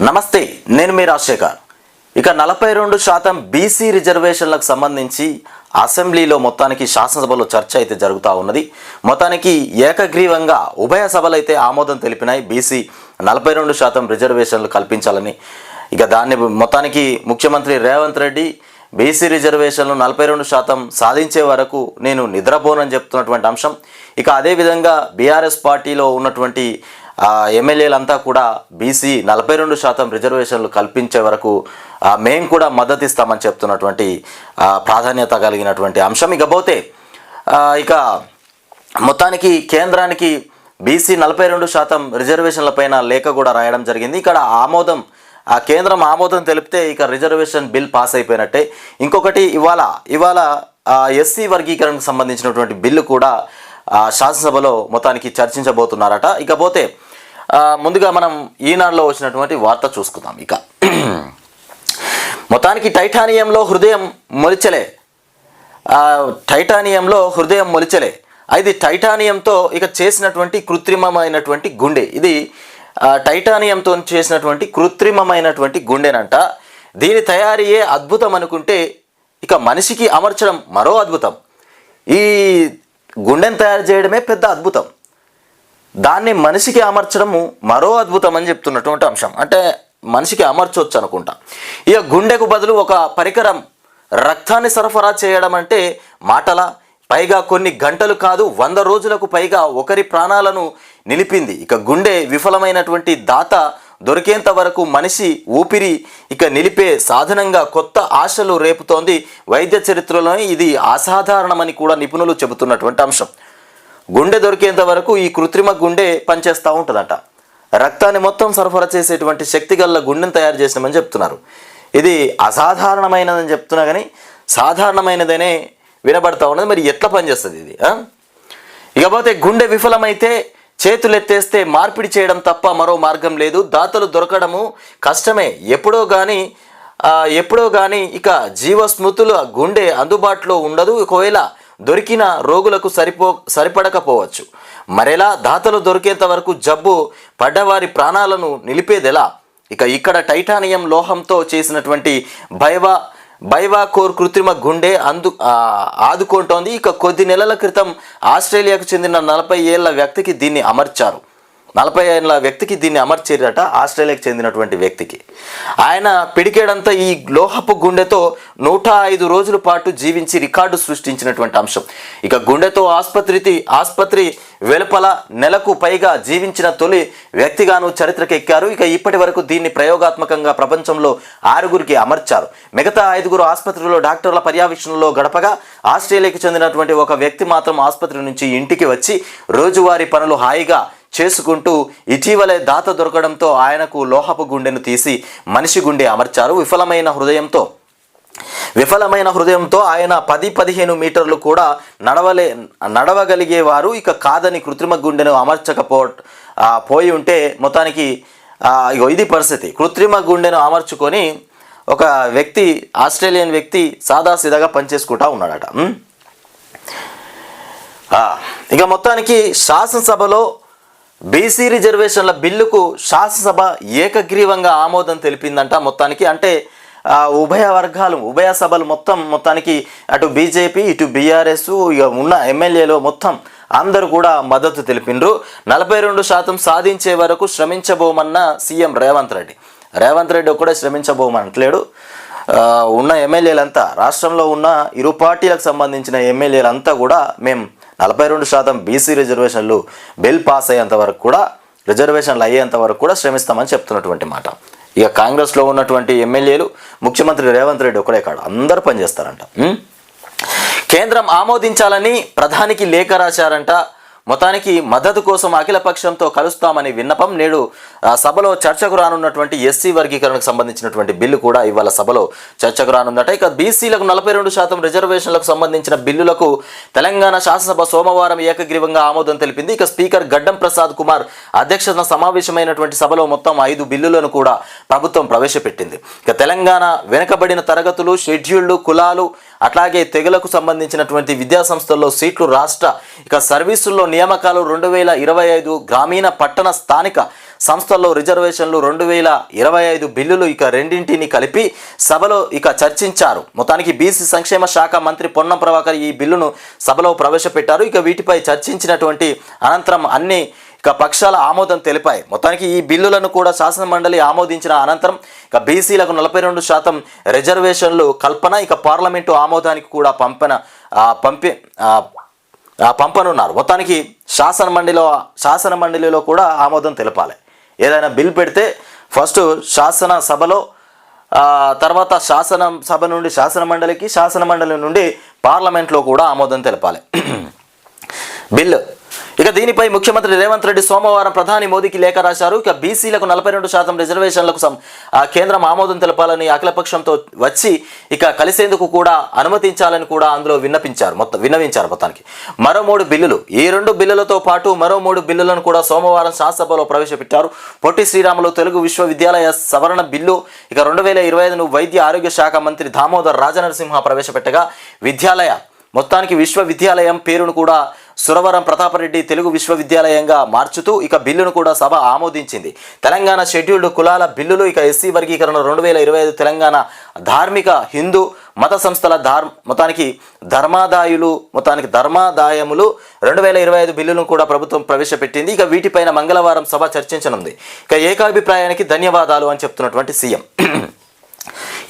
నమస్తే, నేను మీ రాజశేఖర్. ఇక 42% బీసీ రిజర్వేషన్లకు సంబంధించి అసెంబ్లీలో మొత్తానికి శాసనసభలో చర్చ అయితే జరుగుతూ ఉన్నది. మొత్తానికి ఏకగ్రీవంగా ఉభయ సభలు అయితే ఆమోదం తెలిపినాయి బీసీ 42% రిజర్వేషన్లు కల్పించాలని. ఇక దాన్ని మొత్తానికి ముఖ్యమంత్రి రేవంత్ రెడ్డి బీసీ రిజర్వేషన్లు 42% సాధించే వరకు నేను నిద్రపోనని చెప్తున్నటువంటి అంశం. ఇక అదేవిధంగా బీఆర్ఎస్ పార్టీలో ఉన్నటువంటి ఎమ్మెల్యేలంతా కూడా బీసీ 42% రిజర్వేషన్లు కల్పించే వరకు మేము కూడా మద్దతు ఇస్తామని చెప్తున్నటువంటి ప్రాధాన్యత కలిగినటువంటి అంశం. ఇకపోతే ఇక మొత్తానికి కేంద్రానికి బీసీ 42% రిజర్వేషన్ల పైన లేఖ కూడా రాయడం జరిగింది. ఇక్కడ కేంద్రం ఆమోదం తెలిపితే ఇక రిజర్వేషన్ బిల్ పాస్ అయిపోయినట్టే. ఇంకొకటి ఇవాళ ఎస్సీ వర్గీకరణకు సంబంధించినటువంటి బిల్లు కూడా శాసనసభలో మొత్తానికి చర్చించబోతున్నారట. ఇకపోతే ముందుగా మనం ఈనాడులో వచ్చినటువంటి వార్త చూసుకుందాం. ఇక మొత్తానికి టైటానియంలో హృదయం మొలిచలే ఇది టైటానియంతో ఇక చేసినటువంటి కృత్రిమమైనటువంటి గుండె. ఇది టైటానియంతో చేసినటువంటి కృత్రిమమైనటువంటి గుండెనంట. దీని తయారీయే అద్భుతం అనుకుంటే ఇక మనిషికి అమర్చడం మరో అద్భుతం. ఈ గుండెను తయారు చేయడమే పెద్ద అద్భుతం, దాన్ని మనిషికి అమర్చడము మరో అద్భుతం అని చెప్తున్నటువంటి అంశం. అంటే మనిషికి అమర్చవచ్చు అనుకుంటా. ఇక గుండెకు బదులు ఒక పరికరం రక్తాన్ని సరఫరా చేయడం అంటే మాటల, పైగా కొన్ని గంటలు కాదు 100 రోజులకు పైగా ఒకరి ప్రాణాలను నిలిపింది. ఇక గుండె విఫలమైనటువంటి దాత దొరికేంత వరకు మనిషి ఊపిరి ఇక నిలిపే సాధనంగా కొత్త ఆశలు రేపుతోంది. వైద్య చరిత్రలో ఇది అసాధారణమని కూడా నిపుణులు చెబుతున్నటువంటి అంశం. గుండె దొరికేంత వరకు ఈ కృత్రిమ గుండె పనిచేస్తూ ఉంటుందట. రక్తాన్ని మొత్తం సరఫరా చేసేటువంటి శక్తి గల గుండెను తయారు చేసినామని చెప్తున్నారు. ఇది అసాధారణమైనదని చెప్తున్నా కానీ సాధారణమైనదనే వినబడతా ఉన్నది. మరి ఎట్లా పనిచేస్తుంది ఇది? ఇకపోతే గుండె విఫలమైతే చేతులెత్తేస్తే మార్పిడి చేయడం తప్ప మరో మార్గం లేదు. దాతలు దొరకడము కష్టమే. ఎప్పుడో కానీ ఇక జీవస్మృతుల గుండె అందుబాటులో ఉండదు. ఒకవేళ దొరికిన రోగులకు సరిపడకపోవచ్చు. మరెలా? దాతలు దొరికేంత వరకు జబ్బు పడ్డవారి ప్రాణాలను నిలిపేదెలా? ఇక్కడ టైటానియం లోహంతో చేసినటువంటి బైవాకోర్ కృత్రిమ గుండె ఆదుకుంటోంది. ఇక కొద్ది నెలల క్రితం ఆస్ట్రేలియాకు చెందిన 40 ఏళ్ల వ్యక్తికి దీన్ని అమర్చారు. 40 ఏళ్ల వ్యక్తికి దీన్ని అమర్చారట. ఆస్ట్రేలియాకు చెందినటువంటి వ్యక్తికి ఆయన పిడికేడంతా ఈ లోహపు గుండెతో 105 రోజుల పాటు జీవించి రికార్డు సృష్టించినటువంటి అంశం. ఇక గుండెతో ఆసుపత్రి వెలుపల నెలకు పైగా జీవించిన తొలి వ్యక్తిగాను చరిత్రకెక్కారు. ఇక ఇప్పటి వరకు దీన్ని ప్రయోగాత్మకంగా ప్రపంచంలో 6గురికి అమర్చారు. మిగతా 5గురు ఆసుపత్రిలో డాక్టర్ల పర్యవేక్షణలో గడపగా ఆస్ట్రేలియాకు చెందినటువంటి ఒక వ్యక్తి మాత్రం ఆసుపత్రి నుంచి ఇంటికి వచ్చి రోజువారీ పనులు హాయిగా చేసుకుంటూ ఇటీవలే దాత దొరకడంతో ఆయనకు లోహపు గుండెను తీసి మనిషి గుండె అమర్చారు. విఫలమైన హృదయంతో ఆయన 10-15 మీటర్లు కూడా నడవగలిగేవారు. ఇక కాదని కృత్రిమ గుండెను పోయి ఉంటే మొత్తానికి ఇది పరిస్థితి. కృత్రిమ గుండెను అమర్చుకొని ఒక వ్యక్తి, ఆస్ట్రేలియన్ వ్యక్తి సాదాసీదాగా పనిచేసుకుంటా ఉన్నాడట. ఇక మొత్తానికి శాసనసభలో బీసీ రిజర్వేషన్ల బిల్లుకు శాసనసభ ఏకగ్రీవంగా ఆమోదం తెలిపిందంట. మొత్తానికి అంటే ఉభయ సభలు మొత్తానికి అటు బీజేపీ ఇటు బీఆర్ఎస్ ఇక ఉన్న ఎమ్మెల్యేలు మొత్తం అందరూ కూడా మద్దతు తెలిపిండ్రు. 42% సాధించే వరకు శ్రమించబోమన్న సీఎం రేవంత్ రెడ్డి ఒక్కడే శ్రమించబోమనట్లేడు. ఉన్న ఎమ్మెల్యేలంతా, రాష్ట్రంలో ఉన్న ఇరు పార్టీలకు సంబంధించిన ఎమ్మెల్యేలంతా కూడా మేము 42% బీసీ రిజర్వేషన్లు బిల్ పాస్ అయ్యేంత వరకు కూడా, రిజర్వేషన్లు అయ్యేంత వరకు కూడా శ్రమిస్తామని చెప్తున్నటువంటి మాట. ఇక కాంగ్రెస్లో ఉన్నటువంటి ఎమ్మెల్యేలు, ముఖ్యమంత్రి రేవంత్ రెడ్డి ఒకడే కాదు, అందరూ పనిచేస్తారంట. కేంద్రం ఆమోదించాలని ప్రధానికి లేఖ రాశారంట. మొత్తానికి మద్దతు కోసం అఖిలపక్షంతో కలుస్తామని విన్నపం. నేడు సభలో చర్చకు రానున్నటువంటి ఎస్సీ వర్గీకరణకు సంబంధించినటువంటి బిల్లు కూడా ఇవాళ సభలో చర్చకు రానుందట. ఇక బీసీలకు 42% రిజర్వేషన్లకు సంబంధించిన బిల్లులకు తెలంగాణ శాసనసభ సోమవారం ఏకగ్రీవంగా ఆమోదం తెలిపింది. ఇక స్పీకర్ గడ్డం ప్రసాద్ కుమార్ అధ్యక్షతన సమావేశమైనటువంటి సభలో మొత్తం 5 బిల్లులను కూడా ప్రభుత్వం ప్రవేశపెట్టింది. ఇక తెలంగాణ వెనుకబడిన తరగతులు, షెడ్యూల్డ్ కులాలు, అట్లాగే తెగలకు సంబంధించినటువంటి విద్యాసంస్థల్లో సీట్లు, రాష్ట్ర ఇక సర్వీసుల్లో నియామకాలు 2025 గ్రామీణ పట్టణ స్థానిక సంస్థల్లో రిజర్వేషన్లు 2025 బిల్లులు ఇక రెండింటిని కలిపి సభలో ఇక చర్చించారు. మొత్తానికి బీసీ సంక్షేమ శాఖ మంత్రి పొన్నం ప్రభాకర్ ఈ బిల్లును సభలో ప్రవేశపెట్టారు. ఇక వీటిపై చర్చించినటువంటి అనంతరం అన్ని ఇక పక్షాల ఆమోదం తెలిపాయి. మొత్తానికి ఈ బిల్లులను కూడా శాసనమండలి ఆమోదించిన అనంతరం ఇక బీసీలకు 42% రిజర్వేషన్లు కల్పన ఇక పార్లమెంటు ఆమోదానికి కూడా పంపనున్నారు. మొత్తానికి శాసనమండలిలో కూడా ఆమోదం తెలపాలి. ఏదైనా బిల్ పెడితే ఫస్ట్ శాసనసభలో, తర్వాత శాసనమండలి నుండి పార్లమెంట్లో కూడా ఆమోదం తెలపాలి బిల్లు. ఇక దీనిపై ముఖ్యమంత్రి రేవంత్ రెడ్డి సోమవారం ప్రధాని మోదీకి లేఖ రాశారు. ఇక బీసీలకు 42% రిజర్వేషన్లకు కేంద్రం ఆమోదం తెలపాలని అఖిలపక్షంతో వచ్చి ఇక కలిసేందుకు కూడా అనుమతించాలని కూడా అందులో విన్నవించారు. మొత్తానికి మరో 3 బిల్లులు, ఈ 2 బిల్లులతో పాటు మరో 3 బిల్లులను కూడా సోమవారం శాసనసభలో ప్రవేశపెట్టారు. పొట్టి శ్రీరాములు తెలుగు విశ్వవిద్యాలయ సవరణ బిల్లు ఇక 2025ను వైద్య ఆరోగ్య శాఖ మంత్రి దామోదర్ రాజనరసింహ ప్రవేశపెట్టగా విశ్వవిద్యాలయం పేరును కూడా సురవరం ప్రతాపరెడ్డి తెలుగు విశ్వవిద్యాలయంగా మార్చుతూ ఇక బిల్లును కూడా సభ ఆమోదించింది. తెలంగాణ షెడ్యూల్డ్ కులాల బిల్లులు ఇక ఎస్సీ వర్గీకరణ 2025 తెలంగాణ ధార్మిక హిందూ మత సంస్థల ధర్మాదాయములు 2025 బిల్లును కూడా ప్రభుత్వం ప్రవేశపెట్టింది. ఇక వీటిపైన మంగళవారం సభ చర్చించనుంది. ఇక ఏకాభిప్రాయానికి ధన్యవాదాలు అని చెప్తున్నటువంటి సీఎం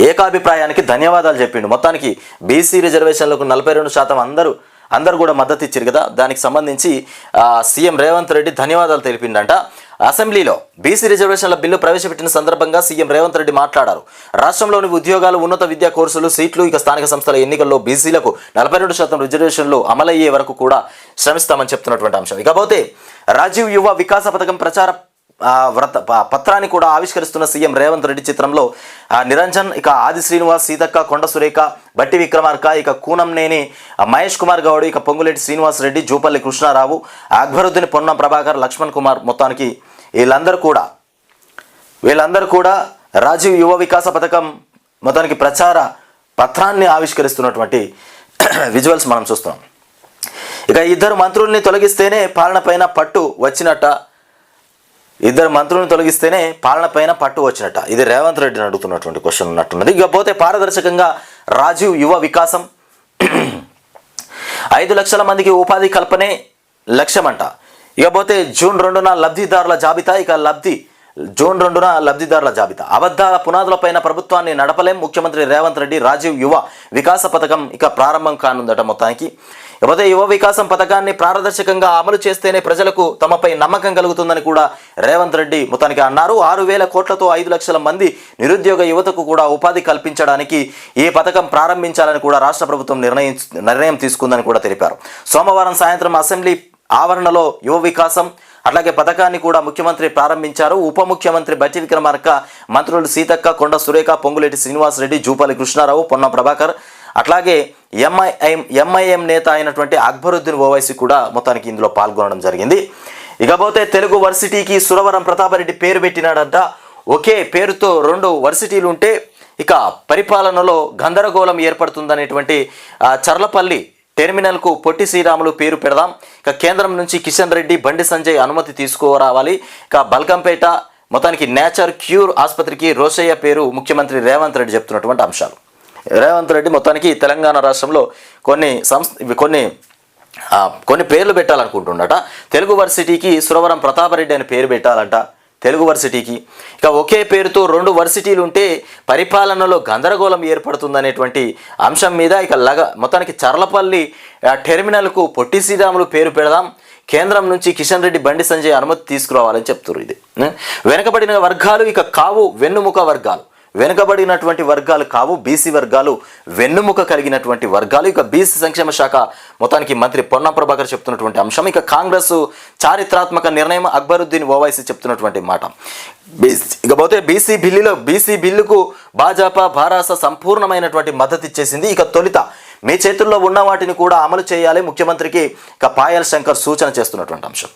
ఏకాభిప్రాయానికి ధన్యవాదాలు చెప్పిండు. మొత్తానికి బీసీ రిజర్వేషన్లకు 42% అందరూ కూడా మద్దతు ఇచ్చారు కదా, దానికి సంబంధించి సీఎం రేవంత్ రెడ్డి ధన్యవాదాలు తెలిపిందంట. అసెంబ్లీలో బీసీ రిజర్వేషన్ల బిల్లు ప్రవేశపెట్టిన సందర్భంగా సీఎం రేవంత్ రెడ్డి మాట్లాడారు. రాష్ట్రంలోని ఉద్యోగాలు, ఉన్నత విద్యా కోర్సులు, సీట్లు ఇక స్థానిక సంస్థల ఎన్నికల్లో బీసీలకు 42% రిజర్వేషన్లు అమలయ్యే వరకు కూడా శ్రమిస్తామని చెప్తున్నటువంటి అంశం. ఇకపోతే రాజీవ్ యువ వికాస పథకం ప్రచార పత్రాన్ని కూడా ఆవిష్కరిస్తున్న సీఎం రేవంత్ రెడ్డి చిత్రంలో నిరంజన్, ఇక ఆది శ్రీనివాస్, సీతక్క, కొండ సురేఖ, బట్టి విక్రమార్క, ఇక కూనంనేని మహేష్ కుమార్ గౌడ్, ఇక పొంగులేటి శ్రీనివాస్ రెడ్డి, జూపల్లి కృష్ణారావు, అక్బరుద్దీన్, పొన్నం ప్రభాకర్, లక్ష్మణ్ కుమార్, మొత్తానికి వీళ్ళందరూ కూడా రాజీవ్ యువ వికాస పథకం మొత్తానికి ప్రచార పత్రాన్ని ఆవిష్కరిస్తున్నటువంటి విజువల్స్ మనం చూస్తున్నాం. ఇక 2 మంత్రుల్ని తొలగిస్తేనే పాలనపైన పట్టు వచ్చినట్ట. ఇది రేవంత్ రెడ్డిని అడుగుతున్నటువంటి క్వశ్చన్ ఉన్నట్టున్నది. ఇకపోతే పారదర్శకంగా రాజీవ్ యువ వికాసం 5 లక్షల మందికి ఉపాధి కల్పనే లక్ష్యమంట. ఇకపోతే జూన్ 2న లబ్ధిదారుల జాబితా. అబద్ధాల పునాదులపైన ప్రభుత్వాన్ని నడపలేం. ముఖ్యమంత్రి రేవంత్ రెడ్డి రాజీవ్ యువ వికాస పథకం ఇక ప్రారంభం కానుందట. మొత్తానికి ఇకపోతే యువ వికాసం పథకాన్ని పారదర్శకంగా అమలు చేస్తేనే ప్రజలకు తమపై నమ్మకం కలుగుతుందని కూడా రేవంత్ రెడ్డి మొత్తానికి అన్నారు. 6,000 కోట్లతో 5 లక్షల మంది నిరుద్యోగ యువతకు కూడా ఉపాధి కల్పించడానికి ఈ పథకం ప్రారంభించాలని కూడా రాష్ట్ర ప్రభుత్వం నిర్ణయం తీసుకుందని కూడా తెలిపారు. సోమవారం సాయంత్రం అసెంబ్లీ ఆవరణలో యువ వికాసం అట్లాగే పథకాన్ని కూడా ముఖ్యమంత్రి ప్రారంభించారు. ఉప ముఖ్యమంత్రి బట్టి విక్రమార్క, మంత్రులు సీతక్క, కొండ సురేఖ, పొంగులేటి శ్రీనివాస్ రెడ్డి, జూపల్లి కృష్ణారావు, పొన్నం ప్రభాకర్, అట్లాగే ఎంఐఎం నేత అయినటువంటి అక్బరుద్దీన్ ఓవైసీ కూడా మొత్తానికి ఇందులో పాల్గొనడం జరిగింది. ఇకపోతే తెలుగు వర్సిటీకి సురవరం ప్రతాపరెడ్డి పేరు పెట్టినాడంట. ఒకే పేరుతో 2 వర్సిటీలు ఉంటే ఇక పరిపాలనలో గందరగోళం ఏర్పడుతుందనేటువంటి చర్లపల్లి టెర్మినల్కు పొట్టి శ్రీరాములు పేరు పెడదాం. ఇక కేంద్రం నుంచి కిషన్ రెడ్డి, బండి సంజయ్ అనుమతి తీసుకురావాలి. ఇక బల్కంపేట మొత్తానికి నేచర్ క్యూర్ ఆసుపత్రికి రోషయ్య పేరు ముఖ్యమంత్రి రేవంత్ రెడ్డి చెప్తున్నటువంటి అంశాలు. రేవంత్ రెడ్డి మొత్తానికి తెలంగాణ రాష్ట్రంలో కొన్ని పేర్లు పెట్టాలనుకుంటుండట. తెలుగు వర్సిటీకి సురవరం ప్రతాపరెడ్డి అని పేరు పెట్టాలంట. తెలుగు వర్సిటీకి ఇక ఒకే పేరుతో 2 వర్సిటీలు ఉంటే పరిపాలనలో గందరగోళం ఏర్పడుతుందనేటువంటి అంశం మీద ఇక మొత్తానికి చర్లపల్లి టెర్మినల్కు పొట్టి శ్రీరాములు పేరు పెడదాం. కేంద్రం నుంచి కిషన్ రెడ్డి, బండి సంజయ్ అనుమతి తీసుకురావాలని చెప్తున్నారు. ఇది వెనుకబడిన వర్గాలు ఇక కావు వెన్నుముక వర్గాలు. వెనుకబడినటువంటి వర్గాలు కావు, బీసీ వర్గాలు వెన్నుముక కలిగినటువంటి వర్గాలు. ఇక బీసీ సంక్షేమ శాఖ మొత్తానికి మంత్రి పొన్నం ప్రభాకర్ చెప్తున్నటువంటి అంశం. ఇక కాంగ్రెస్ చారిత్రాత్మక నిర్ణయం అక్బరుద్దీన్ ఓవైసీ చెప్తున్నటువంటి మాట. ఇకపోతే బీసీ బిల్లుకు భాజపా భారాస సంపూర్ణమైనటువంటి మద్దతు ఇచ్చేసింది. ఇక తొలిత మీ చేతుల్లో ఉన్న వాటిని కూడా అమలు చేయాలి ముఖ్యమంత్రికి ఇక పాయల్ శంకర్ సూచన చేస్తున్నటువంటి అంశం.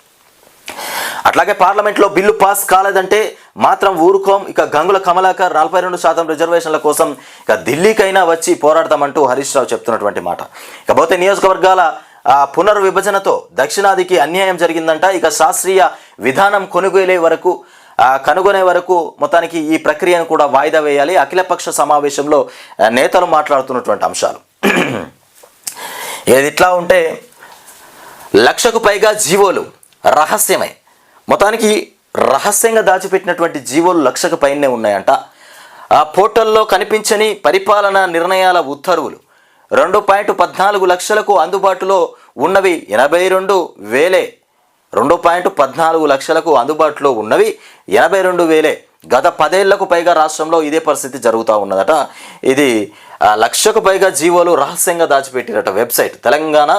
అట్లాగే పార్లమెంట్లో బిల్లు పాస్ కాలేదంటే మాత్రం ఊరుకోం. ఇక గంగుల కమలాకర్ 42% రిజర్వేషన్ల కోసం ఇక ఢిల్లీకైనా వచ్చి పోరాడతామంటూ హరీష్ రావు చెప్తున్నటువంటి మాట. ఇకపోతే నియోజకవర్గాల పునర్విభజనతో దక్షిణాదికి అన్యాయం జరిగిందంట. ఇక శాస్త్రీయ విధానం కొనుగోలే వరకు కనుగొనే వరకు మొత్తానికి ఈ ప్రక్రియను కూడా వాయిదా వేయాలి. అఖిలపక్ష సమావేశంలో నేతలు మాట్లాడుతున్నటువంటి అంశాలు. ఏది ఇట్లా ఉంటే 1,00,000కు పైగా జీవోలు రహస్యమే. మొత్తానికి రహస్యంగా దాచిపెట్టినటువంటి జీవోలు 1,00,000కు పైనే ఉన్నాయంట. ఆ పోర్టల్లో కనిపించని పరిపాలనా నిర్ణయాల ఉత్తర్వులు 2.14 లక్షలకు అందుబాటులో ఉన్నవి 82,000. 2.14 లక్షలకు అందుబాటులో ఉన్నవి 82,000. గత 10 ఏళ్లకు పైగా రాష్ట్రంలో ఇదే పరిస్థితి జరుగుతూ ఉన్నదట. ఇది 1,00,000కు పైగా జీవోలు రహస్యంగా దాచిపెట్టినట వెబ్సైట్, తెలంగాణ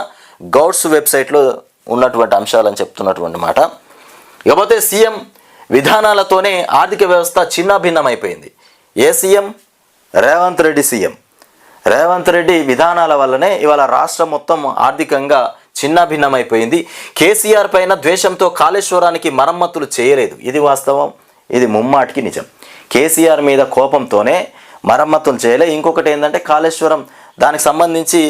గౌడ్స్ వెబ్సైట్లో ఉన్నటువంటి అంశాలని చెప్తున్నటువంటి మాట. ఇకపోతే సీఎం విధానాలతోనే ఆర్థిక వ్యవస్థ చిన్నాభిన్నమైపోయింది. ఏ సీఎం? రేవంత్ రెడ్డి సీఎం. రేవంత్ రెడ్డి విధానాల వల్లనే ఇవాళ రాష్ట్రం మొత్తం ఆర్థికంగా చిన్నాభిన్నమైపోయింది. కేసీఆర్ పైన ద్వేషంతో కాళేశ్వరానికి మరమ్మతులు చేయలేదు. ఇది వాస్తవం, ఇది ముమ్మాటికి నిజం. కేసీఆర్ మీద కోపంతోనే మరమ్మతులు చేయలే. ఇంకొకటి ఏంటంటే కాళేశ్వరం, దానికి సంబంధించి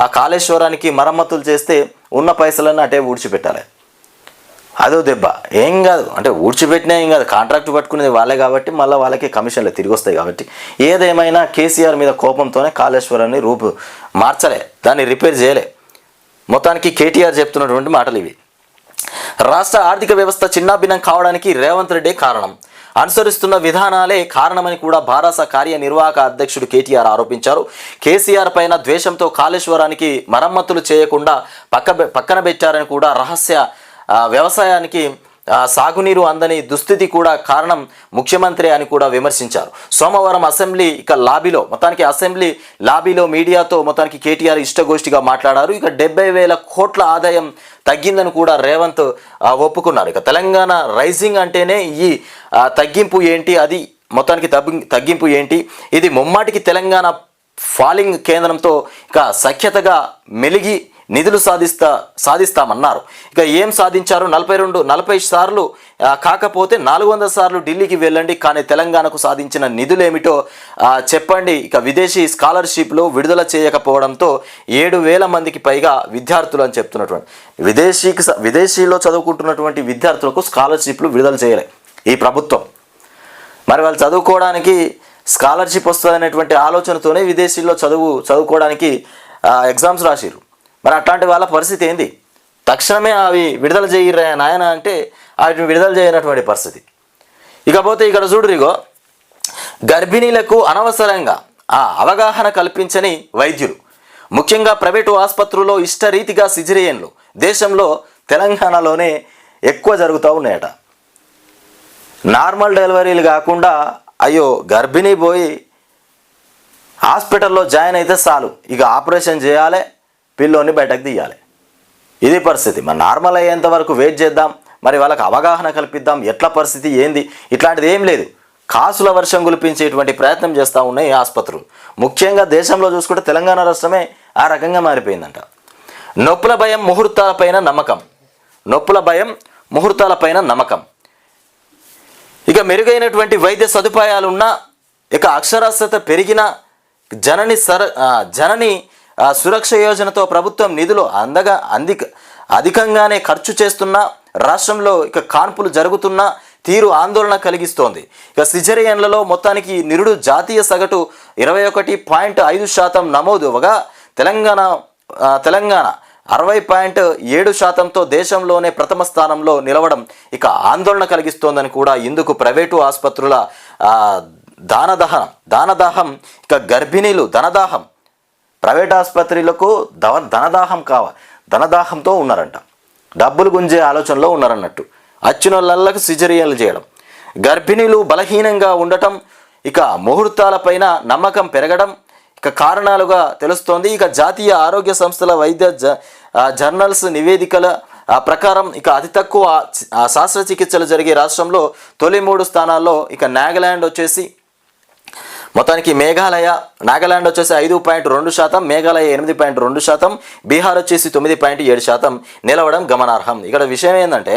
ఆ కాళేశ్వరానికి మరమ్మతులు చేస్తే ఉన్న పైసలన్నీ అటే ఊడ్చిపెట్టాలి. అదో దెబ్బ. ఏం కాదు అంటే ఊడ్చిపెట్టినా ఏం కాదు, కాంట్రాక్ట్ పట్టుకునేది వాళ్ళే కాబట్టి మళ్ళీ వాళ్ళకి కమిషన్లు తిరిగి వస్తాయి కాబట్టి. ఏదేమైనా కేసీఆర్ మీద కోపంతోనే కాళేశ్వరాన్ని రూపు మార్చలే, దాన్ని రిపేర్ చేయలే. మొత్తానికి కేటీఆర్ చెప్తున్నటువంటి మాటలు ఇవి. రాష్ట్ర ఆర్థిక వ్యవస్థ చిన్నాభిన్నం కావడానికి రేవంత్ రెడ్డి కారణం, అనుసరిస్తున్న విధానాలే కారణమని కూడా భారాస కార్యనిర్వాహక అధ్యక్షుడు కేటీఆర్ ఆరోపించారు. కేసీఆర్ పైన ద్వేషంతో కాళేశ్వరానికి మరమ్మతులు చేయకుండా పక్కన పెట్టారని కూడా, రహస్య వ్యవసాయానికి సాగునీరు అందని దుస్థితి కూడా కారణం ముఖ్యమంత్రి అని కూడా విమర్శించారు. సోమవారం అసెంబ్లీ లాబీలో మొత్తానికి అసెంబ్లీ లాబీలో మీడియాతో మొత్తానికి కేటీఆర్ ఇష్టగోష్ఠిగా మాట్లాడారు. 70,000 కోట్ల ఆదాయం తగ్గిందని కూడా రేవంత్ ఒప్పుకున్నారు. తెలంగాణ రైజింగ్ అంటేనే ఈ తగ్గింపు ఏంటి, అది మొత్తానికి తగ్గింపు ఏంటి, ఇది ముమ్మాటికి తెలంగాణ ఫాలింగ్ కేంద్రంతో సఖ్యతగా మెలిగి నిధులు సాధిస్తామన్నారు. ఏం సాధించారు? 40 సార్లు కాకపోతే 400 సార్లు ఢిల్లీకి వెళ్ళండి, కానీ తెలంగాణకు సాధించిన నిధులేమిటో చెప్పండి. విదేశీ స్కాలర్షిప్లు విడుదల చేయకపోవడంతో 7,000 మందికి పైగా విద్యార్థులు అని చెప్తున్నటువంటి విదేశీలో చదువుకుంటున్నటువంటి విద్యార్థులకు స్కాలర్షిప్లు విడుదల చేయలే ఈ ప్రభుత్వం. మరి వాళ్ళు చదువుకోవడానికి స్కాలర్షిప్ వస్తుందనేటువంటి ఆలోచనతోనే విదేశీలో చదువుకోవడానికి ఎగ్జామ్స్ రాసిరు. మరి అట్లాంటి వాళ్ళ పరిస్థితి ఏంది? తక్షణమే అవి విడుదల చేయరా నాయన అంటే వాటిని విడుదల చేయనటువంటి పరిస్థితి. ఇకపోతే ఇక్కడ చూడురిగో, గర్భిణీలకు అనవసరంగా అవగాహన కల్పించని వైద్యులు, ముఖ్యంగా ప్రైవేటు ఆసుపత్రుల్లో ఇష్టరీతిగా సిజేరియన్లు దేశంలో తెలంగాణలోనే ఎక్కువ జరుగుతూ ఉన్నాయట. నార్మల్ డెలివరీలు కాకుండా అయ్యో గర్భిణీ పోయి హాస్పిటల్లో జాయిన్ అయితే చాలు, ఆపరేషన్ చేయాలి, పిల్లోని బయటకు తీయాలి. ఇది పరిస్థితి. మరి నార్మల్ అయ్యేంత వరకు వెయిట్ చేద్దాం, మరి వాళ్ళకి అవగాహన కల్పిద్దాం, ఎట్లా పరిస్థితి ఏంది, ఇట్లాంటిది ఏం లేదు. కాసుల వర్షం కురిపించేటువంటి ప్రయత్నం చేస్తూ ఉన్నాయి ఆసుపత్రులు. ముఖ్యంగా దేశంలో చూసుకుంటే తెలంగాణ రాష్ట్రమే ఆ రకంగా మారిపోయిందంట. నొప్పుల భయం ముహూర్తాలపైన నమ్మకం. నొప్పుల భయం ముహూర్తాలపైన నమ్మకం. మెరుగైనటువంటి వైద్య సదుపాయాలున్న, అక్షరాస్యత పెరిగిన, జనని సురక్ష యోజనతో ప్రభుత్వం నిధులు అధికంగానే ఖర్చు చేస్తున్న రాష్ట్రంలో కాన్పులు జరుగుతున్న తీరు ఆందోళన కలిగిస్తోంది. సిజేరియన్లలో మొత్తానికి నిరుడు జాతీయ సగటు 21.5% నమోదుగా తెలంగాణ 60.7%తో దేశంలోనే ప్రథమ స్థానంలో నిలవడం ఆందోళన కలిగిస్తోందని కూడా, ఇందుకు ప్రైవేటు ఆసుపత్రుల దానదాహం, గర్భిణీలు ధనదాహం, ప్రైవేట్ ఆసుపత్రులకు ధనదాహంతో ఉన్నారంట. డబ్బులు గుంజే ఆలోచనలో ఉన్నారన్నట్టు. అచ్చినోళ్ళకు సిజేరియన్లు చేయడం, గర్భిణీలు బలహీనంగా ఉండటం, ముహూర్తాలపైన నమ్మకం పెరగడం కారణాలుగా తెలుస్తోంది. జాతీయ ఆరోగ్య సంస్థల వైద్య జర్నల్స్ నివేదికల ప్రకారం అతి తక్కువ శస్త్రచికిత్సలు జరిగే రాష్ట్రంలో తొలి 3 స్థానాల్లో నాగాలాండ్ వచ్చేసి మొత్తానికి నాగాలాండ్ వచ్చేసి 5.2%, మేఘాలయ 8.2%, బీహార్ వచ్చేసి 9.7% నిలవడం గమనార్హం. విషయం ఏంటంటే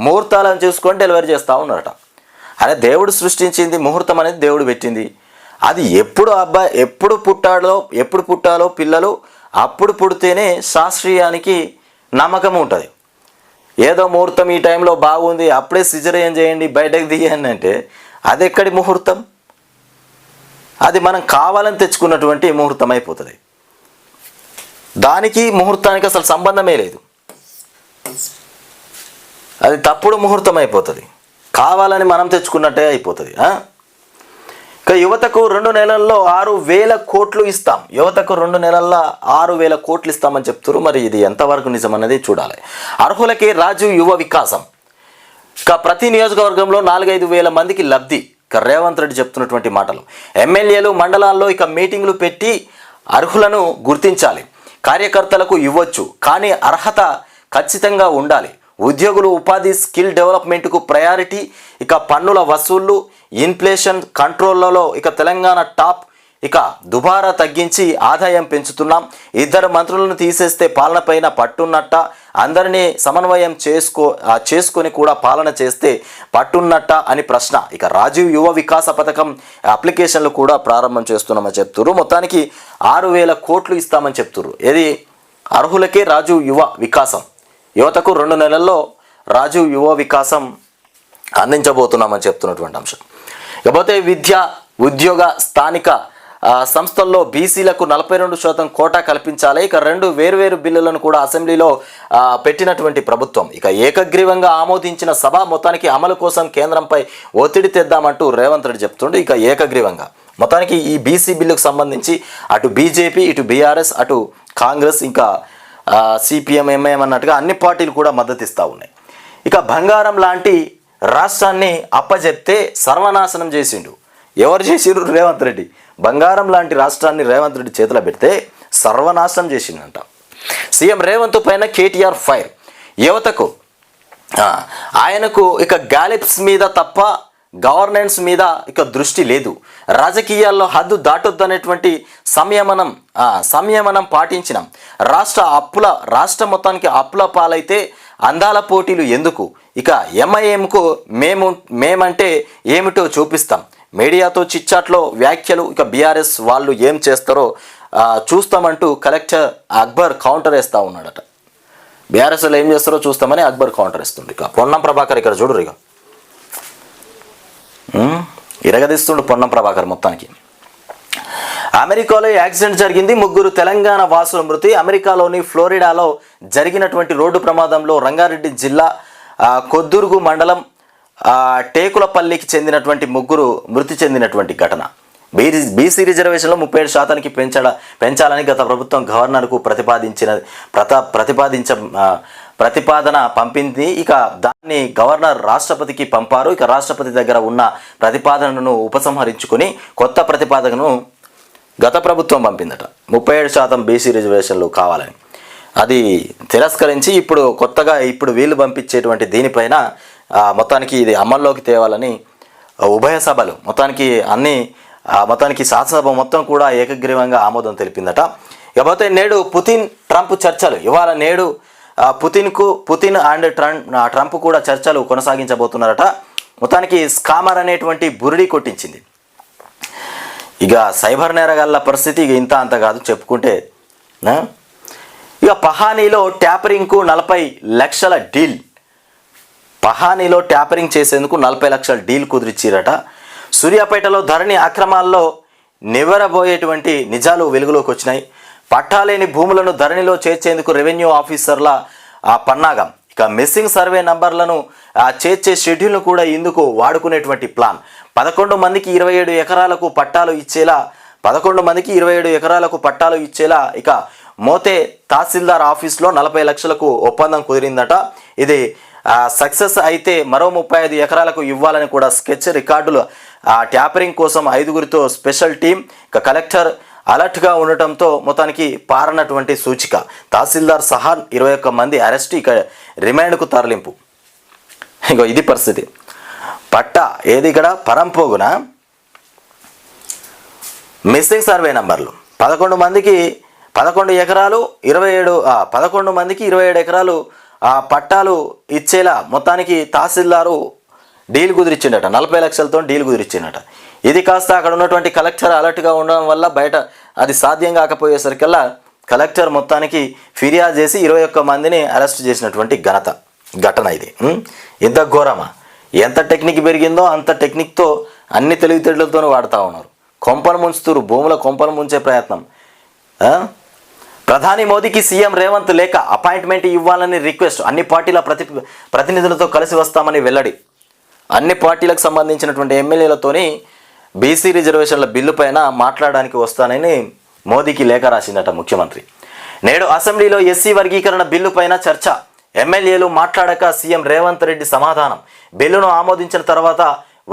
ముహూర్తాలను చూసుకొని డెలివరీ చేస్తూ ఉన్నారట. అరే దేవుడు సృష్టించింది, ముహూర్తం అనేది దేవుడు పెట్టింది. అది ఎప్పుడు పుట్టాలో పిల్లలు అప్పుడు పుడితేనే శాస్త్రీయానికి నమ్మకం ఉంటుంది. ఏదో ముహూర్తం ఈ టైంలో బాగుంది అప్పుడే సిజరేన్ చేయండి బయటకు దిగండి అంటే అది ఎక్కడి ముహూర్తం? అది మనం కావాలని తెచ్చుకున్నటువంటి ముహూర్తం అయిపోతుంది. దానికి ముహూర్తానికి అసలు సంబంధమే లేదు. అది తప్పుడు ముహూర్తం అయిపోతుంది, కావాలని మనం తెచ్చుకున్నట్టే అయిపోతుంది. ఇక యువతకు 2 నెలల్లో 6,000 కోట్లు ఇస్తాం. యువతకు 2 నెలల్లో 6,000 కోట్లు ఇస్తామని చెప్తారు. మరి ఇది ఎంతవరకు నిజం అన్నది చూడాలి. అర్హులకే రాజీవ్ యువ వికాసం. ఇక ప్రతి నియోజకవర్గంలో 4-5 వేల మందికి లబ్ధి. ఇక రేవంత్ రెడ్డి చెప్తున్నటువంటి మాటలు. ఎమ్మెల్యేలు మండలాల్లో ఇక మీటింగ్లు పెట్టి అర్హులను గుర్తించాలి. కార్యకర్తలకు ఇవ్వచ్చు, కానీ అర్హత ఖచ్చితంగా ఉండాలి. ఉద్యోగులు ఉపాధి స్కిల్ డెవలప్మెంట్కు ప్రయారిటీ. ఇక పన్నుల వసూళ్లు ఇన్ఫ్లేషన్ కంట్రోల్లో ఇక తెలంగాణ టాప్. ఇక దుబారా తగ్గించి ఆదాయం పెంచుతున్నాం. 2 మంత్రులను తీసేస్తే పాలనపైన పట్టున్నట్ట. అందరినీ సమన్వయం చేసుకొని కూడా పాలన చేస్తే పట్టున్నట్ట అని ప్రశ్న. ఇక రాజీవ్ యువ వికాస పథకం అప్లికేషన్లు కూడా ప్రారంభం చేస్తున్నామని చెప్తున్నారు. మొత్తానికి 6,000 కోట్లు ఇస్తామని చెప్తున్నారు. ఇది అర్హులకే రాజీవ్ యువ వికాసం. యువతకు 2 నెలల్లో రాజీవ్ యువ వికాసం అందించబోతున్నామని చెప్తున్నటువంటి అంశం. ఇకపోతే విద్య ఉద్యోగ స్థానిక సంస్థల్లో బీసీలకు 42% కోటా కల్పించాలి. ఇక 2 వేర్వేరు బిల్లులను కూడా అసెంబ్లీలో పెట్టినటువంటి ప్రభుత్వం ఇక ఏకగ్రీవంగా ఆమోదించిన సభ మొత్తానికి అమలు కోసం కేంద్రంపై ఒత్తిడి తెద్దామంటూ రేవంత్ రెడ్డి చెప్తుండే. ఇక ఏకగ్రీవంగా మొత్తానికి ఈ బీసీ బిల్లుకు సంబంధించి అటు బీజేపీ ఇటు బీఆర్ఎస్ అటు కాంగ్రెస్ ఇంకా సిపిఎం ఎంఐఎం అన్నట్టుగా అన్ని పార్టీలు కూడా మద్దతు ఇస్తూ ఉన్నాయి. ఇక బంగారం లాంటి రాష్ట్రాన్ని అప్పజెప్తే సర్వనాశనం చేసిండు. ఎవరు చేసిండ్రు? రేవంత్ రెడ్డి. బంగారం లాంటి రాష్ట్రాన్ని రేవంత్ రెడ్డి చేతిలో పెడితే సర్వనాశనం చేసిండంట. సీఎం రేవంత్ పైన కేటీఆర్ ఫైర్. యువతకు ఆయనకు ఇక గ్యాలిప్స్ మీద తప్ప గవర్నెన్స్ మీద ఇక దృష్టి లేదు. రాజకీయాల్లో హద్దు దాటొద్దనేటువంటి సంయమనం పాటించినాం. రాష్ట్ర మొత్తానికి అప్పుల పాలైతే అందాల పోటీలు ఎందుకు? ఇక ఎంఐఎంకు మేమంటే ఏమిటో చూపిస్తాం. మీడియాతో చిచ్చాట్లో వ్యాఖ్యలు. ఇక బీఆర్ఎస్ వాళ్ళు ఏం చేస్తారో చూస్తామంటూ కలెక్టర్ అక్బర్ కౌంటర్ వేస్తూ ఉన్నాడట. బీఆర్ఎస్ వాళ్ళు ఏం చేస్తారో చూస్తామని అక్బర్ కౌంటర్ ఇస్తుంది. ఇక పొన్నం ప్రభాకర్ ఇక్కడ చూడరు, ఇక ఇరగదీస్తుండు పొన్నం ప్రభాకర్. మొత్తానికి అమెరికాలో యాక్సిడెంట్ జరిగింది. 3 తెలంగాణ వాసుల మృతి. అమెరికాలోని ఫ్లోరిడాలో జరిగినటువంటి రోడ్డు ప్రమాదంలో రంగారెడ్డి జిల్లా కొద్దుర్గు మండలం టేకులపల్లికి చెందినటువంటి 3 మృతి చెందినటువంటి ఘటన. బీసీ రిజర్వేషన్లో 37%కి పెంచాలని గత ప్రభుత్వం గవర్నర్కు ప్రతిపాదన పంపింది. ఇక దాన్ని గవర్నర్ రాష్ట్రపతికి పంపారు. ఇక రాష్ట్రపతి దగ్గర ఉన్న ప్రతిపాదనను ఉపసంహరించుకొని కొత్త ప్రతిపాదనను గత ప్రభుత్వం పంపిందట. 37% బీసీ రిజర్వేషన్లు కావాలని. అది తిరస్కరించి ఇప్పుడు కొత్తగా వీళ్ళు పంపించేటువంటి దీనిపైన మొత్తానికి ఇది అమల్లోకి తేవాలని ఉభయ సభలు మొత్తానికి శాసనసభ మొత్తం కూడా ఏకగ్రీవంగా ఆమోదం తెలిపిందట. ఇకపోతే నేడు పుతిన్ ట్రంప్ చర్చలు. ఇవాళ నేడు పుతిన్ అండ్ ట్రంప్ కూడా చర్చలు కొనసాగించబోతున్నారట. మొత్తానికి స్కామర్ అనేటువంటి బురిడి కొట్టించింది. ఇక సైబర్ నేరగాళ్ళ పరిస్థితి ఇక ఇంత అంత కాదు చెప్పుకుంటే. ఇక పహానీలో ట్యాపరింగ్కు 40 లక్షల డీల్. పహానీలో ట్యాపరింగ్ చేసేందుకు 40 లక్షల డీల్ కుదిరిచ్చిరట. సూర్యాపేటలో ధరణి అక్రమాల్లో నివ్వెరబోయేటువంటి నిజాలు వెలుగులోకి వచ్చినాయి. పట్టాలేని భూములను ధరణిలో చేర్చేందుకు రెవెన్యూ ఆఫీసర్ల పన్నాగం. ఇక మిస్సింగ్ సర్వే నంబర్లను చేర్చే షెడ్యూల్ను కూడా ఇందుకు వాడుకునేటువంటి ప్లాన్. 11 మందికి 27 ఎకరాలకు పట్టాలు ఇచ్చేలా ఇక మోతే తహసీల్దార్ ఆఫీస్లో 40 లక్షలకు ఒప్పందం కుదిరిందట. ఇది సక్సెస్ అయితే మరో 35 ఎకరాలకు ఇవ్వాలని కూడా స్కెచ్ రికార్డులు. ట్యాపరింగ్ కోసం 5గురితో స్పెషల్ టీం. ఇక కలెక్టర్ అలర్ట్గా ఉండటంతో మొత్తానికి పారనటువంటి సూచిక. తహసీల్దార్ సహా 21 మంది అరెస్ట్. ఇక రిమాండ్కు తరలింపు. ఇక ఇది పరిస్థితి. పట్టా ఏది ఇక్కడ పరంపోగున మిస్సింగ్ సర్వే నంబర్లు 11 మందికి 11 ఎకరాలు 11 మందికి 27 ఎకరాలు పట్టాలు ఇచ్చేలా మొత్తానికి తహసీల్దారు డీల్ కుదిరిచ్చిండట. 40 లక్షలతో డీల్ కుదిరిచ్చిండట. ఇది కాస్త అక్కడ ఉన్నటువంటి కలెక్టర్ అలర్ట్గా ఉండడం వల్ల బయట అది సాధ్యం కాకపోయేసరికల్లా కలెక్టర్ మొత్తానికి ఫిర్యాదు చేసి 21 మందిని అరెస్ట్ చేసినటువంటి ఘనత. ఘటన ఇది. ఇంత ఘోరమా? ఎంత టెక్నిక్ పెరిగిందో అంత టెక్నిక్తో అన్ని తెలివితేటలతోనే వాడుతూ ఉన్నారు. కొంపలు ముంచుతురు, భూముల కొంపలు ముంచే ప్రయత్నం. ప్రధాని మోదీకి సీఎం రేవంత్ లేఖ, అపాయింట్మెంట్ ఇవ్వాలని రిక్వెస్ట్, అన్ని పార్టీల ప్రతినిధులతో కలిసి వస్తామని వెల్లడి. అన్ని పార్టీలకు సంబంధించినటువంటి ఎమ్మెల్యేలతోని బీసీ రిజర్వేషన్ల బిల్లు పైన మాట్లాడడానికి వస్తానని మోదీకి లేఖ రాసిందట ముఖ్యమంత్రి. నేడు అసెంబ్లీలో ఎస్సీ వర్గీకరణ బిల్లు పైన చర్చ. ఎమ్మెల్యేలు మాట్లాడక సీఎం రేవంత్ రెడ్డి సమాధానం. బిల్లును ఆమోదించిన తర్వాత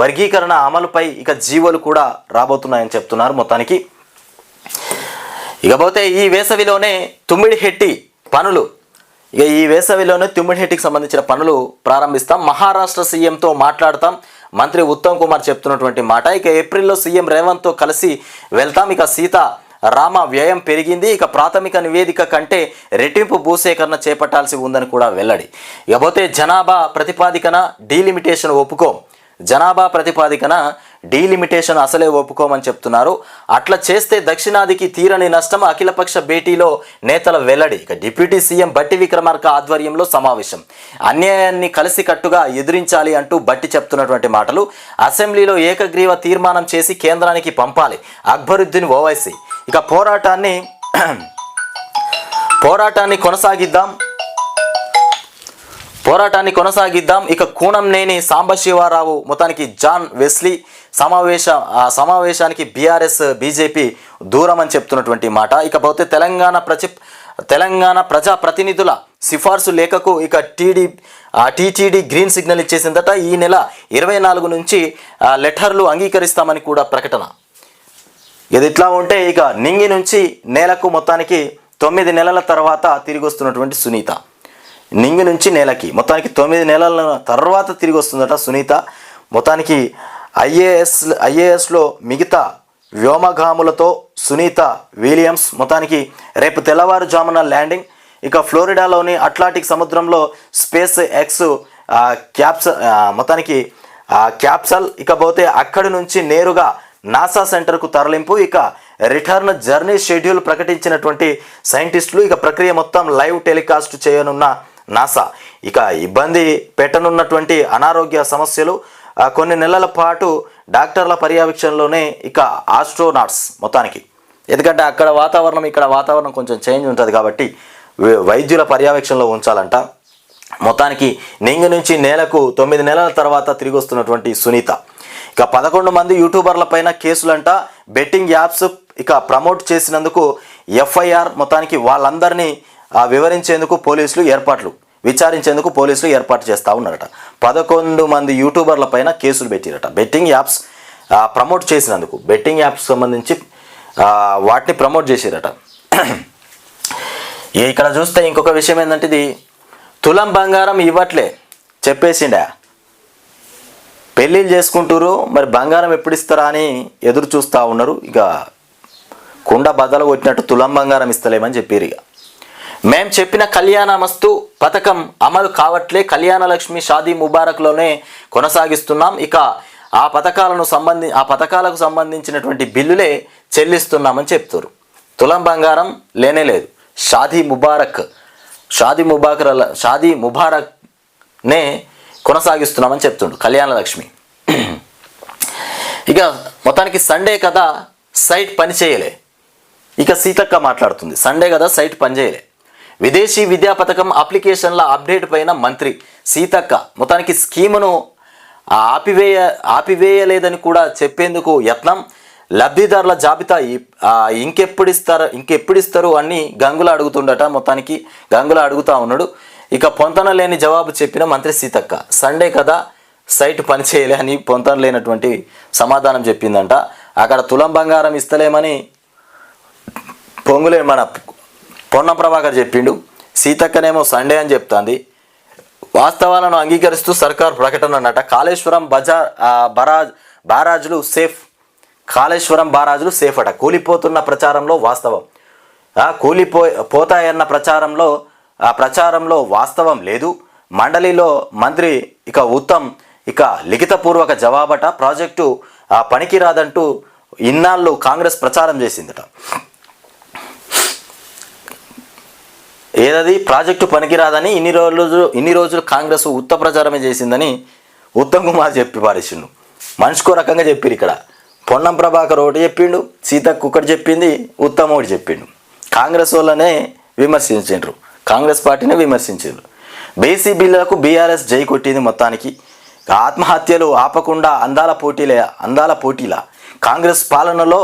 వర్గీకరణ అమలుపై ఇక జీవోలు కూడా రాబోతున్నాయని చెప్తున్నారు. మొత్తానికి ఇకపోతే ఈ వేసవిలోనే తుమ్మిడిహెట్టి పనులు, ఈ వేసవిలోనే తుమ్మిడిహెట్టికి సంబంధించిన పనులు ప్రారంభిస్తాం. మహారాష్ట్ర సీఎంతో మాట్లాడతాం, మంత్రి ఉత్తమ్ కుమార్ చెప్తున్నటువంటి మాట. ఇక ఏప్రిల్లో సీఎం రేవంత్తో కలిసి వెళ్తాం. ఇక సీతారామ వ్యయం పెరిగింది. ఇక ప్రాథమిక నివేదిక కంటే రెట్టింపు భూసేకరణ చేపట్టాల్సి ఉందని కూడా వెల్లడి. ఇకపోతే జనాభా ప్రతిపాదికన డీలిమిటేషన్ ఒప్పుకోం. జనాభా ప్రతిపాదికన డీలిమిటేషన్ అసలే ఒప్పుకోమని చెప్తున్నారు. అట్లా చేస్తే దక్షిణాదికి తీరని నష్టం. అఖిలపక్ష భేటీలో నేతల వెల్లడి. ఇక డిప్యూటీ సీఎం బట్టి విక్రమార్క ఆధ్వర్యంలో సమావేశం. అన్యాయాన్ని కలిసికట్టుగా ఎదిరించాలి అంటూ బట్టి చెప్తున్నటువంటి మాటలు. అసెంబ్లీలో ఏకగ్రీవ తీర్మానం చేసి కేంద్రానికి పంపాలి. అక్బరుద్దీన్ ఓవైసీ. ఇక పోరాటాన్ని కొనసాగిద్దాం. ఇక కూనంనేని సాంబశివరావు మొత్తానికి జాన్ వెస్లీ సమావేశానికి బీఆర్ఎస్ బీజేపీ దూరం అని చెప్తున్నటువంటి మాట. ఇకపోతే తెలంగాణ ప్రజా ప్రతినిధుల సిఫార్సు లేఖకు ఇక టీటీడీ గ్రీన్ సిగ్నల్ ఇచ్చేసిందట. ఈ నెల 24 నుంచి లెటర్లు అంగీకరిస్తామని కూడా ప్రకటన. ఇది ఇట్లా ఉంటే ఇక నింగి నుంచి నేలకు మొత్తానికి 9 నెలల తర్వాత తిరిగి వస్తున్నటువంటి సునీత. నింగి నుంచి నేలకి మొత్తానికి 9 నెలల తర్వాత తిరిగి వస్తుందట సునీత. మొత్తానికి ఐఏఎస్లో మిగతా వ్యోమగాములతో సునీత విలియమ్స్ మొత్తానికి రేపు తెల్లవారుజామున ల్యాండింగ్. ఇక ఫ్లోరిడాలోని అట్లాంటిక్ సముద్రంలో స్పేస్ ఎక్స్ క్యాప్సల్ ఇకపోతే అక్కడి నుంచి నేరుగా నాసా సెంటర్కు తరలింపు. ఇక రిటర్న్ జర్నీ షెడ్యూల్ ప్రకటించినటువంటి సైంటిస్టులు. ఇక ప్రక్రియ మొత్తం లైవ్ టెలికాస్ట్ చేయనున్న నాసా. ఇక ఇబ్బంది పెట్టనున్నటువంటి అనారోగ్య సమస్యలు కొన్ని నెలల పాటు డాక్టర్ల పర్యవేక్షణలోనే ఇక ఆస్ట్రోనాట్స్ మొత్తానికి, ఎందుకంటే అక్కడ వాతావరణం ఇక్కడ వాతావరణం కొంచెం చేంజ్ ఉంటుంది కాబట్టి వైద్యుల పర్యవేక్షణలో ఉంచాలంట. మొత్తానికి నింగి నుంచి నేలకు 9 నెలల తర్వాత తిరిగి వస్తున్నటువంటి సునీత. ఇక 11 మంది యూట్యూబర్ల పైన కేసులంట. బెట్టింగ్ యాప్స్ ఇక ప్రమోట్ చేసినందుకు ఎఫ్ఐఆర్. మొత్తానికి వాళ్ళందరినీ విచారించేందుకు పోలీసులు ఏర్పాటు చేస్తూ ఉన్నారట. 11 మంది యూట్యూబర్ల పైన కేసులు పెట్టిరట. బెట్టింగ్ యాప్స్ ప్రమోట్ చేసినందుకు, బెట్టింగ్ యాప్స్ సంబంధించి వాటిని ప్రమోట్ చేసిరట. ఇక్కడ చూస్తే ఇంకొక విషయం ఏంటంటే, ఇది తులం బంగారం ఇవ్వట్లే చెప్పేసిండా. పెళ్ళిళ్ళు చేసుకుంటారు, మరి బంగారం ఎప్పుడు ఇస్తారా అని ఎదురు చూస్తూ ఉన్నారు. ఇక కుండ బద్దలు కొట్టినట్టు తులం బంగారం ఇస్తలేమని చెప్పారు. ఇక మేం చెప్పిన కళ్యాణమస్తు పథకం అమలు కావట్లే. కళ్యాణ లక్ష్మి షాదీ ముబారక్లోనే కొనసాగిస్తున్నాం. ఇక ఆ పథకాలకు సంబంధించినటువంటి బిల్లులే చెల్లిస్తున్నామని చెప్తారు. తులం బంగారం లేనే లేదు. షాదీ ముబారక్నే కొనసాగిస్తున్నామని చెప్తుండు కళ్యాణ లక్ష్మి. ఇక మొత్తానికి సండే కదా సైట్ పనిచేయలే. ఇక సీతక్క మాట్లాడుతుంది. సండే కదా సైట్ పనిచేయలే. విదేశీ విద్యా పథకం అప్లికేషన్ల అప్డేట్ పైన మంత్రి సీతక్క మొత్తానికి స్కీమును ఆపివేయలేదని కూడా చెప్పేందుకు యత్నం. లబ్ధిదారుల జాబితా ఇంకెప్పుడిస్తారు అని గంగుల అడుగుతుండట. మొత్తానికి గంగుల అడుగుతూ ఉన్నాడు. ఇక పొంతన లేని జవాబు చెప్పిన మంత్రి సీతక్క. సండే కదా సైట్ పనిచేయలే అని పొంతన లేనటువంటి సమాధానం చెప్పిందంట. అక్కడ తులం బంగారం ఇస్తలేమని మన పొన్నం ప్రభాకర్ చెప్పిండు. సీతక్కనేమో సండే అని చెప్తాంది. వాస్తవాలను అంగీకరిస్తూ సర్కార్ ప్రకటన అన్నట. కాళేశ్వరం బారాజులు సేఫ్. కాళేశ్వరం బారాజులు సేఫ్ అట. కూలిపోతున్న ప్రచారంలో వాస్తవం, పోతాయన్న ప్రచారంలో వాస్తవం లేదు. మండలిలో మంత్రి ఇక ఉత్తమ్ ఇక లిఖితపూర్వక జవాబట. ప్రాజెక్టు పనికిరాదంటూ ఇన్నాళ్ళు కాంగ్రెస్ ప్రచారం చేసిందట. ఏదది ప్రాజెక్టు పనికిరాదని ఇన్ని రోజులు కాంగ్రెస్ ఉత్త ప్రచారమే చేసిందని ఉత్తమ్ కుమార్ చెప్పి పారేసిండు. మనిషికో రకంగా చెప్పిరు. ఇక్కడ పొన్నం ప్రభాకర్ ఒకటి చెప్పిండు, సీతక్క ఒకటి చెప్పింది, ఉత్తమ్ ఒకటి చెప్పిండు. కాంగ్రెస్ వాళ్ళనే విమర్శించారు, కాంగ్రెస్ పార్టీనే విమర్శించారు. బీసీ బిల్లులకు బీఆర్ఎస్ జై కొట్టింది. మొత్తానికి ఆత్మహత్యలు ఆపకుండా అందాల పోటీల కాంగ్రెస్ పాలనలో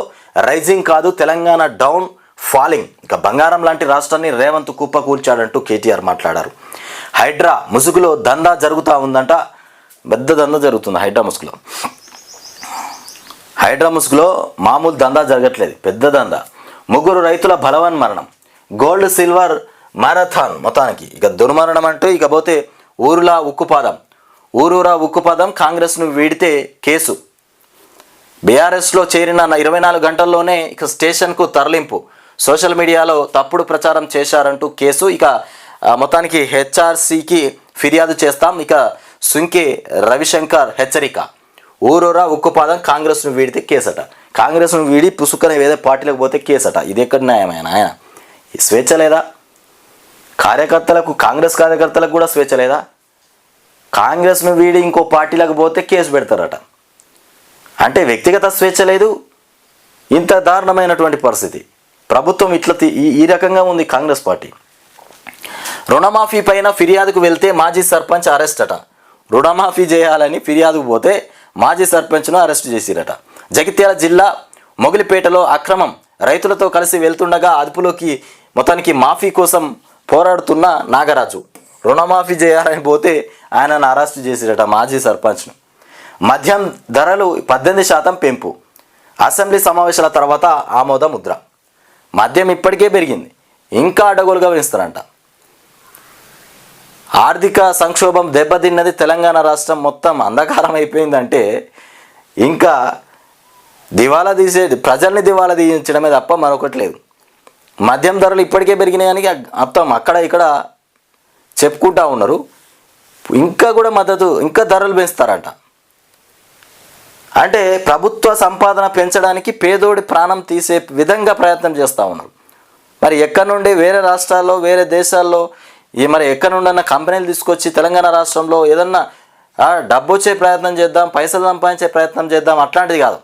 రైజింగ్ కాదు, తెలంగాణ డౌన్ ఫాలింగ్. ఇక బంగారం లాంటి రాష్ట్రాన్ని రేవంత్ కుప్ప కూల్చాడంటూ కేటీఆర్ మాట్లాడారు. హైడ్రా ముసుగులో దందా జరుగుతూ ఉందంట. పెద్ద దందా జరుగుతుంది హైడ్రా ముసుగులో మామూలు దందా జరగట్లేదు, పెద్ద దందా. 3 రైతుల బలవన్ మరణం, గోల్డ్ సిల్వర్ మారథాన్. మొత్తానికి ఇక దుర్మరణం అంటూ ఇకపోతే ఊరూరా ఉక్కుపాదం కాంగ్రెస్ను వీడితే కేసు. బీఆర్ఎస్లో చేరిన 24 గంటల్లోనే ఇక స్టేషన్కు తరలింపు, సోషల్ మీడియాలో తప్పుడు ప్రచారం చేశారంటూ కేసు. ఇక మొత్తానికి హెచ్ఆర్సీకి ఫిర్యాదు చేస్తాం. ఇక సుంకే రవిశంకర్ హెచ్చరిక. ఊరూరా ఉక్కుపాదం కాంగ్రెస్ను వీడితే కేసట. కాంగ్రెస్ను వీడి పుసుకనే వేరే పార్టీలకు పోతే కేసట. ఇది ఎక్కడ న్యాయమైన ఆయన? స్వేచ్ఛ లేదా కాంగ్రెస్ కార్యకర్తలకు కూడా స్వేచ్ఛ లేదా? కాంగ్రెస్ను వీడి ఇంకో పార్టీలకు పోతే కేసు పెడతారట. అంటే వ్యక్తిగత స్వేచ్ఛ లేదు. ఇంత దారుణమైనటువంటి పరిస్థితి. ప్రభుత్వం ఇట్లా ఈ రకంగా ఉంది కాంగ్రెస్ పార్టీ. రుణమాఫీ పైన ఫిర్యాదుకు వెళ్తే మాజీ సర్పంచ్ అరెస్ట్ అట. రుణమాఫీ చేయాలని ఫిర్యాదుకు పోతే మాజీ సర్పంచ్ను అరెస్ట్ చేసిరట. జగిత్యాల జిల్లా మొగిలిపేటలో అక్రమం, రైతులతో కలిసి వెళ్తుండగా అదుపులోకి మొత్తానికి మాఫీ కోసం పోరాడుతున్న నాగరాజు. రుణమాఫీ చేయాలని పోతే ఆయనను అరెస్ట్ చేసిరట మాజీ సర్పంచ్ను. మద్యం ధరలు 18% పెంపు, అసెంబ్లీ సమావేశాల తర్వాత ఆమోద ముద్ర. మద్యం ఇప్పటికే పెరిగింది, ఇంకా అడ్డగోలుగా వేస్తారంట. ఆర్థిక సంక్షోభం దెబ్బతిన్నది తెలంగాణ రాష్ట్రం మొత్తం అంధకారం అయిపోయిందంటే ఇంకా ప్రజల్ని దివాలా తీయించడమే తప్ప మరొకటి లేదు. మద్యం ధరలు ఇప్పటికే పెరిగినాయని మొత్తం అక్కడ ఇక్కడ చెప్పుకుంటా ఉన్నారు. ఇంకా కూడా ఇంకా ధరలు పెంచుతారంట. అంటే ప్రభుత్వ సంపాదన పెంచడానికి పేదోడి ప్రాణం తీసే విధంగా ప్రయత్నం చేస్తూ ఉన్నారు. మరి ఎక్కడి నుండి వేరే రాష్ట్రాల్లో వేరే దేశాల్లో మరి ఎక్కడి నుండన్నా కంపెనీలు తీసుకొచ్చి తెలంగాణ రాష్ట్రంలో ఏదన్నా డబ్బు వచ్చే ప్రయత్నం చేద్దాం, పైసలు సంపాదించే ప్రయత్నం చేద్దాం, అట్లాంటిది కాదు.